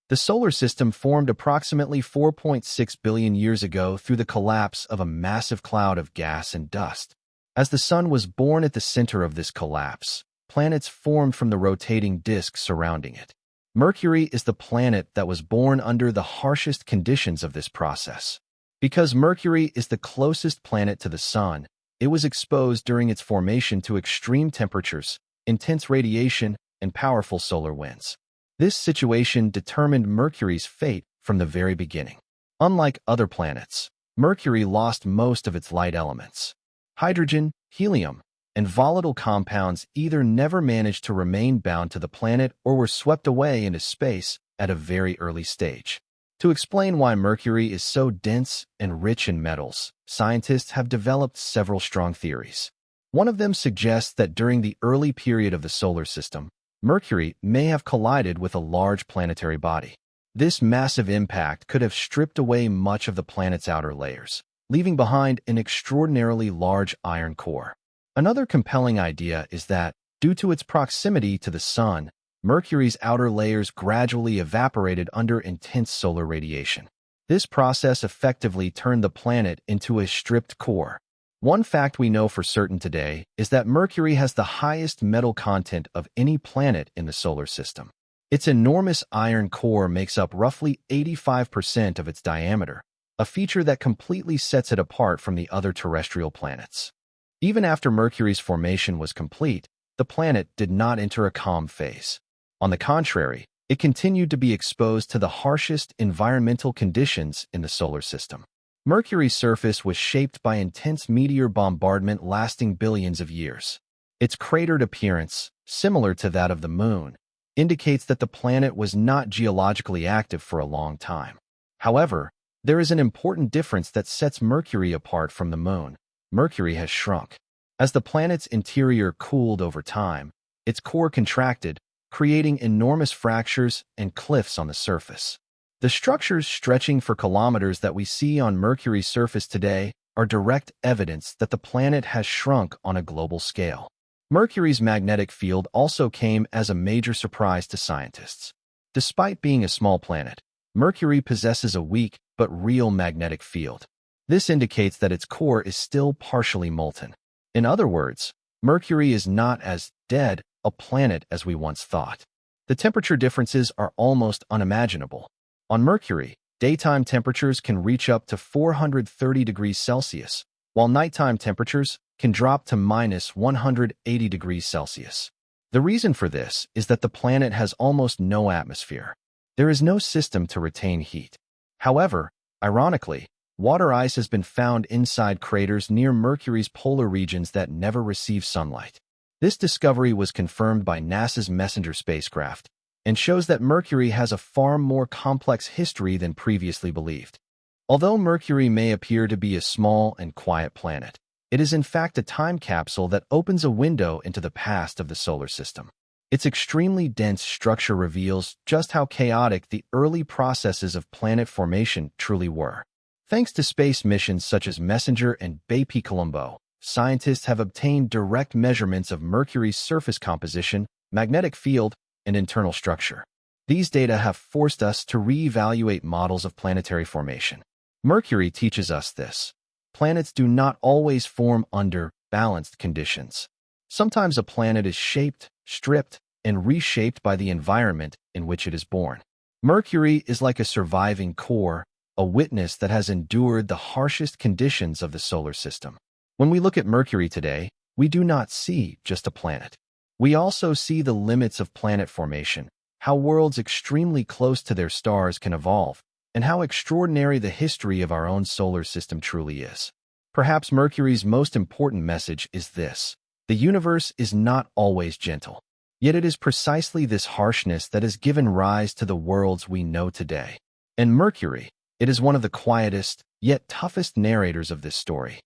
The solar system formed approximately 4.6 billion years ago through the collapse of a massive cloud of gas and dust. As the Sun was born at the center of this collapse, planets formed from the rotating disk surrounding it. Mercury is the planet that was born under the harshest conditions of this process. Because Mercury is the closest planet to the Sun, it was exposed during its formation to extreme temperatures, intense radiation, and powerful solar winds. This situation determined Mercury's fate from the very beginning. Unlike other planets, Mercury lost most of its light elements. Hydrogen, helium, and volatile compounds either never managed to remain bound to the planet or were swept away into space at a very early stage. To explain why Mercury is so dense and rich in metals, scientists have developed several strong theories. One of them suggests that during the early period of the solar system, Mercury may have collided with a large planetary body. This massive impact could have stripped away much of the planet's outer layers, leaving behind an extraordinarily large iron core. Another compelling idea is that, due to its proximity to the Sun, Mercury's outer layers gradually evaporated under intense solar radiation. This process effectively turned the planet into a stripped core. One fact we know for certain today is that Mercury has the highest metal content of any planet in the solar system. Its enormous iron core makes up roughly 85% of its diameter, a feature that completely sets it apart from the other terrestrial planets. Even after Mercury's formation was complete, the planet did not enter a calm phase. On the contrary, it continued to be exposed to the harshest environmental conditions in the solar system. Mercury's surface was shaped by intense meteor bombardment lasting billions of years. Its cratered appearance, similar to that of the Moon, indicates that the planet was not geologically active for a long time. However, there is an important difference that sets Mercury apart from the Moon. Mercury has shrunk. As the planet's interior cooled over time, its core contracted, creating enormous fractures and cliffs on the surface. The structures stretching for kilometers that we see on Mercury's surface today are direct evidence that the planet has shrunk on a global scale. Mercury's magnetic field also came as a major surprise to scientists. Despite being a small planet, Mercury possesses a weak but real magnetic field. This indicates that its core is still partially molten. In other words, Mercury is not as dead a planet as we once thought. The temperature differences are almost unimaginable. On Mercury, daytime temperatures can reach up to 430 degrees Celsius, while nighttime temperatures can drop to minus 180 degrees Celsius. The reason for this is that the planet has almost no atmosphere. There is no system to retain heat. However, ironically, water ice has been found inside craters near Mercury's polar regions that never receive sunlight. This discovery was confirmed by NASA's MESSENGER spacecraft and shows that Mercury has a far more complex history than previously believed. Although Mercury may appear to be a small and quiet planet, it is in fact a time capsule that opens a window into the past of the solar system. Its extremely dense structure reveals just how chaotic the early processes of planet formation truly were. Thanks to space missions such as MESSENGER and BepiColombo, scientists have obtained direct measurements of Mercury's surface composition, magnetic field, and internal structure. These data have forced us to reevaluate models of planetary formation. Mercury teaches us this. Planets do not always form under balanced conditions. Sometimes a planet is shaped, stripped, and reshaped by the environment in which it is born. Mercury is like a surviving core, a witness that has endured the harshest conditions of the solar system. When we look at Mercury today, we do not see just a planet. We also see the limits of planet formation, how worlds extremely close to their stars can evolve, and how extraordinary the history of our own solar system truly is. Perhaps Mercury's most important message is this: the universe is not always gentle. Yet it is precisely this harshness that has given rise to the worlds we know today. And Mercury, it is one of the quietest, yet toughest narrators of this story.